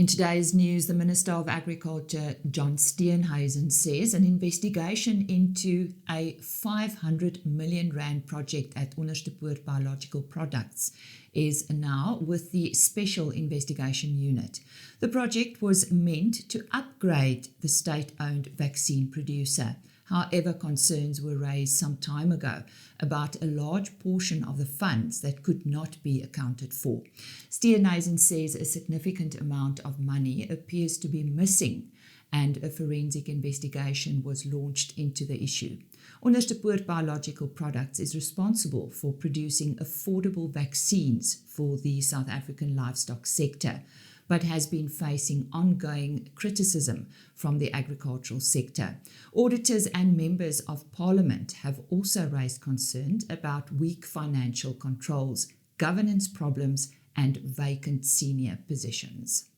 In today's news, the Minister of Agriculture, John Steenhuisen, says an investigation into a R500 million project at Onderstepoort Biological Products is now with the Special Investigation Unit. The project was meant to upgrade the state-owned vaccine producer. However, concerns were raised some time ago about a large portion of the funds that could not be accounted for. Steenhuisen says a significant amount of money appears to be missing, and a forensic investigation was launched into the issue. Onderstepoort Biological Products is responsible for producing affordable vaccines for the South African livestock sector, but has been facing ongoing criticism from the agricultural sector. Auditors and members of Parliament have also raised concerns about weak financial controls, governance problems, and vacant senior positions.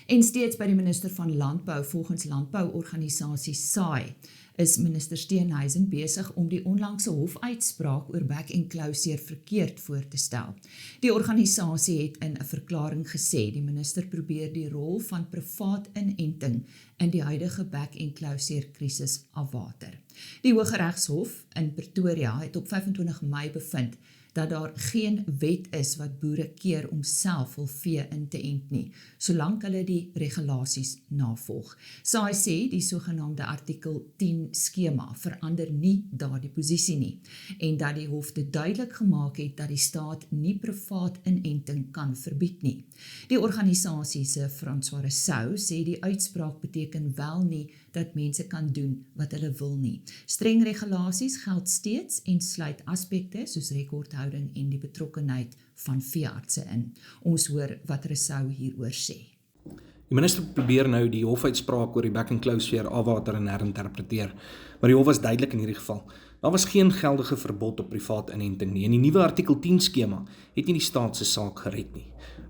En steeds by die minister van Landbou, volgens landbouorganisasie Saai, is minister Steenhuisen besig om die onlangse hofuitspraak oor BEK-klauseer verkeerd voor te stel. Die organisasie het in 'n verklaring gesê die minister probeer die rol van privaat inenting in die huidige BEK-klauseer krisis afwater. Die Hooggeregshof in Pretoria het op 25 Mei bevind dat daar geen wet is wat boere keer om self hul vee in te ent nie, solank hulle die regulasies navolg. Saai sê die sogenaamde artikel 10 skema verander nie daardie posisie nie, en dat die hof dit duidelik gemaak het dat die staat nie privaat inenting kan verbied nie. Die organisasie se François Rousseau sê die uitspraak beteken wel nie dat mense kan doen wat hulle wil nie. Streng regulasies geld steeds en sluit aspekte soos rekordhouding en die betrokkenheid van veeartse in. Ons hoor wat Rousseau hieroor sê. Die minister probeer nou die hofuitspraak oor die BEK-klauseer afwater en herinterpreteer, maar die hof was duidelik in hierdie geval. Daar was geen geldige verbod op privaat inenting nie, en die nuwe artikel 10 skema het nie die staat se saak gered nie.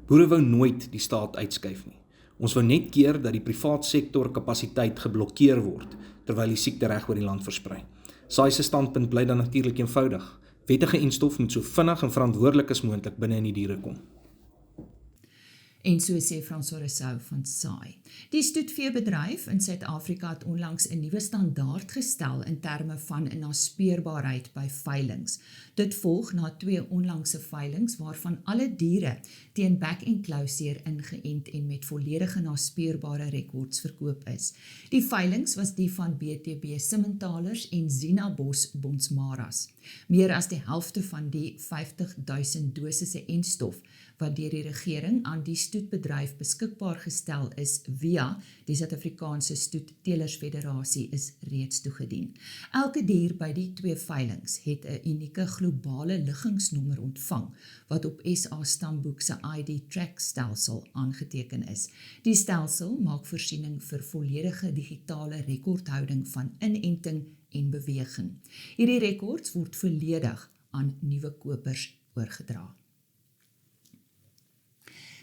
Boere wou nooit die staat uitskuif nie. Ons wou net keer dat die privaat sektor kapasiteit geblokkeer word, terwyl die siekte reg oor die land versprei. Saai se standpunt bly dan natuurlik eenvoudig. Wettige enstof moet so vinnig en verantwoordelik as moontlik binne in die diere kom. En so sê François Rousseau van Saai. Die stoetveebedryf in Suid-Afrika het onlangs 'n nuwe standaard gestel in terme van 'n naspeurbaarheid by veilinge. Dit volg na 2 onlangse veilinge waarvan alle diere teen BEK-klauseer ingeënt en met volledige naspeurbare rekords verkoop is. Die veilinge was die van BTB Simmentalers en Zinabos Bonsmaras. Meer as die helfte van die 50.000 dosisse enstof wat deur die regering aan die stoetbedryf beskikbaar gestel is via die Suid-Afrikaanse Stoettelersfederasie is reeds toegedien. Elke dier by die 2 veilinge het 'n unieke globale liggingsnommer ontvang wat op SA Stamboek se ID track stelsel aangeteken is. Die stelsel maak voorsiening vir volledige digitale rekordhouding van inenting en beweging. Hierdie rekords word volledig aan nuwe kopers oorgedra.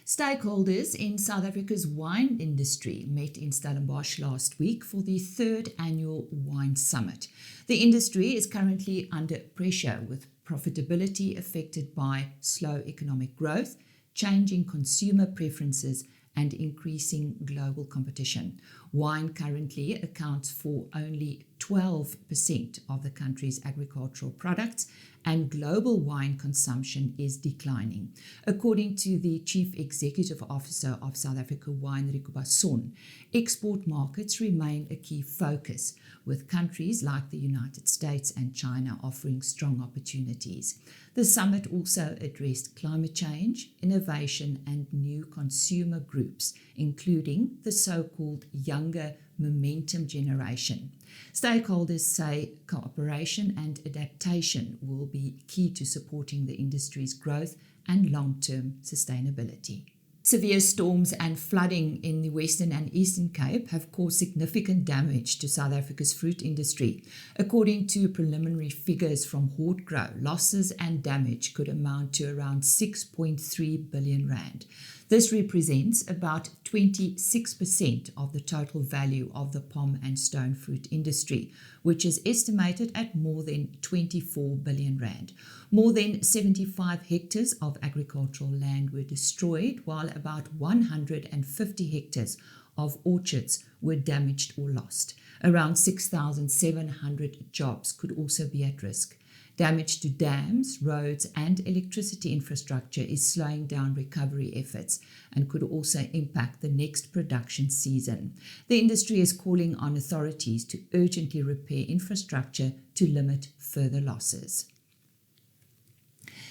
Stakeholders in South Africa's wine industry met in Stellenbosch last week for the 3rd annual Wine Summit. The industry is currently under pressure with profitability affected by slow economic growth, changing consumer preferences, and increasing global competition. Wine currently accounts for only 12% of the country's agricultural products, and global wine consumption is declining. According to the Chief Executive Officer of South Africa Wine, Rico Basson, export markets remain a key focus, with countries like the United States and China offering strong opportunities. The summit also addressed climate change, innovation, and new consumer groups, including the so-called younger momentum generation. Stakeholders say cooperation and adaptation will be key to supporting the industry's growth and long-term sustainability. Severe storms and flooding in the Western and Eastern Cape have caused significant damage to South Africa's fruit industry. According to preliminary figures from Hortgrow, losses and damage could amount to around 6.3 billion rand. This represents about 26% of the total value of the palm and stone fruit industry, which is estimated at more than 24 billion rand. More than 75 hectares of agricultural land were destroyed, while about 150 hectares of orchards were damaged or lost. Around 6,700 jobs could also be at risk. Damage to dams, roads, and electricity infrastructure is slowing down recovery efforts and could also impact the next production season. The industry is calling on authorities to urgently repair infrastructure to limit further losses.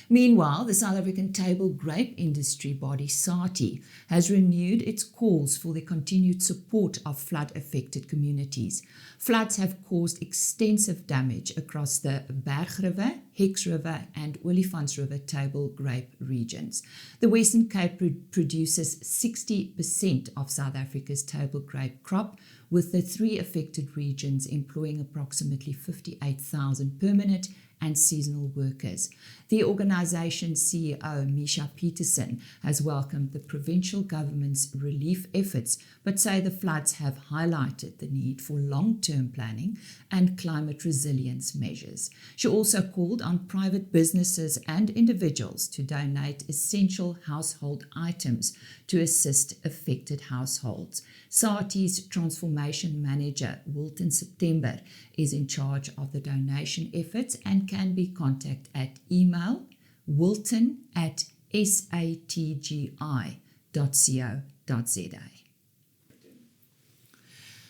Meanwhile, the South African table grape industry body Saai has renewed its calls for the continued support of flood-affected communities. Floods have caused extensive damage across the Berg River, Hex River and Olifants River table grape regions. The Western Cape produces 60% of South Africa's table grape crop, with the 3 affected regions employing approximately 58,000 permanent and seasonal workers. The organization's CEO, Misha Peterson, has welcomed the provincial government's relief efforts, but say the floods have highlighted the need for long-term planning and climate resilience measures. She also called on private businesses and individuals to donate essential household items to assist affected households. Saati's transformation manager, Wilton September, is in charge of the donation efforts and can be contacted at email wilton@satgi.co.za.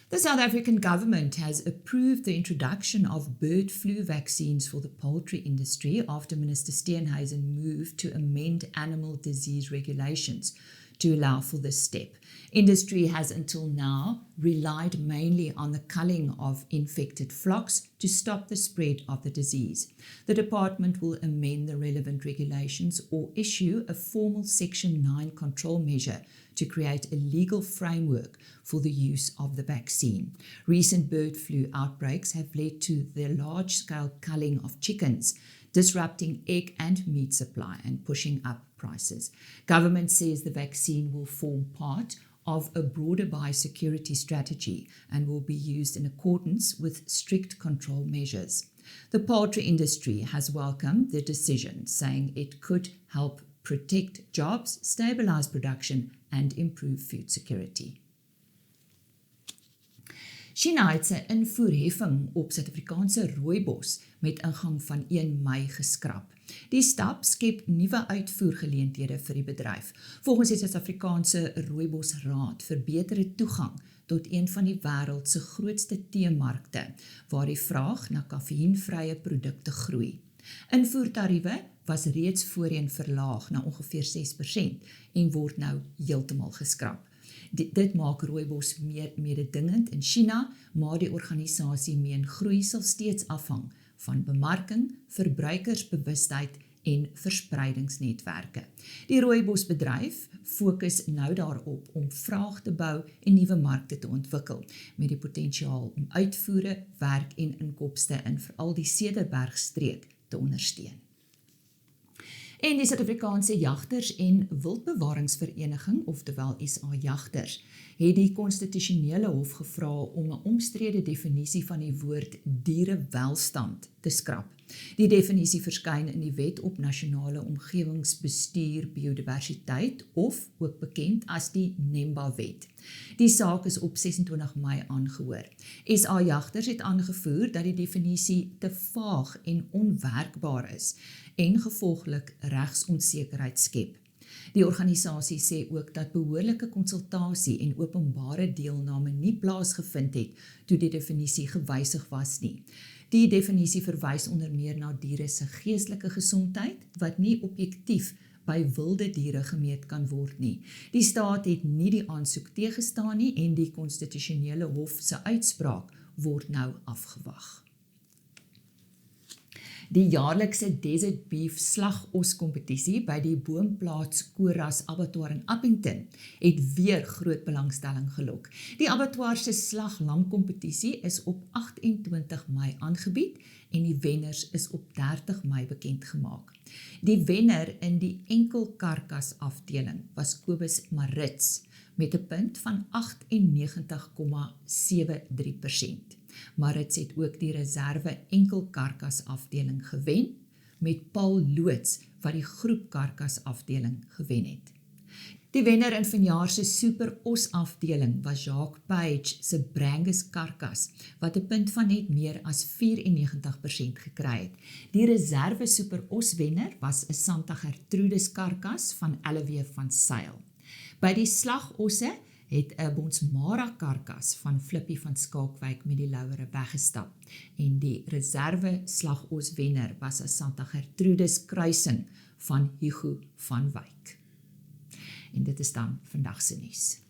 The South African government has approved the introduction of bird flu vaccines for the poultry industry after Minister Steenhuisen moved to amend animal disease regulations to allow for this step. Industry has until now relied mainly on the culling of infected flocks to stop the spread of the disease. The department will amend the relevant regulations or issue a formal Section 9 control measure to create a legal framework for the use of the vaccine. Recent bird flu outbreaks have led to the large-scale culling of chickens, disrupting egg and meat supply and pushing up prices. Government says the vaccine will form part of a broader biosecurity strategy and will be used in accordance with strict control measures. The poultry industry has welcomed the decision, saying it could help protect jobs, stabilize production and improve food security. China het sy invoerheffing op Suid-Afrikaanse rooibos met ingang van 1 Mei geskrap. Die stap skep nuwe uitvoergeleenthede vir die bedryf. Volgens die Suid-Afrikaanse Rooibosraad verbeter dit toegang tot een van die wêreld se grootste teemarkte, waar die vraag na kafeïnvrye produkte groei. Invoertariewe was reeds voorheen verlaag na ongeveer 6% en word nou heeltemal geskrap. Dit maak rooibos meer mededingend in China, maar die organisasie meen groei sal steeds afhang van bemarking, verbruikersbewustheid en verspreidingsnetwerke. Die rooibosbedryf fokus nou daarop om vraag te bou en nuwe markte te ontwikkel, met die potensiaal om uitvoere, werk en inkomste in veral die Cederbergstreek te ondersteun. En die Suid-Afrikaanse Jagters en Wildbewaringsvereniging, oftewel SA Jagters, het die konstitusionele hof gevra om 'n omstrede definisie van die woord dierewelstand te skrap. Die definisie verskyn in die Wet op Nasionale Omgewingsbestuur Biodiversiteit, of ook bekend as die NEMBA-wet. Die saak is op 26 Mei aangehoor. SA Jagters het aangevoer dat die definisie te vaag en onwerkbaar is en gevolglik regsonsekerheid skep. Die organisasie sê ook dat behoorlike konsultasie en openbare deelname nie plaasgevind het toe die definisie gewysig was nie. Die definisie verwys onder meer na diere se geestelike gesondheid, wat nie objektief by wilde diere gemeet kan word nie. Die staat het nie die aansoek teëgestaan nie en die konstitusionele hof se uitspraak word nou afgewag. Die jaarlikse Desert Beef slagoskompetisie by die Plaas Koras abattoir in Appington het weer groot belangstelling gelok. Die abattoir se slaglamkompetisie is op 28 Mei aangebied en die wenners is op 30 Mei bekendgemaak. Die wenner in die enkelkarkas afdeling was Kobus Marits met 'n punt van 98,73%. Marits het ook die reserve enkelkarkas afdeling gewen met Paul Loots wat die groepkarkas afdeling gewen het. Die wenner in vanjaar se super os afdeling was Jacques Page se Brangus karkas wat 'n punt van net meer as 94% gekry het. Die reserve super os wenner was 'n Santa Gertrudis karkas van LW van Saai. By die slagosse het 'n Bonsmara karkas van Flippie van Skalkwyk met die louere weggestap en die reserve slagos wenner was 'n Santa Gertrudis kruising van Hugo van Wyk. En dit is dan vandag se nuus.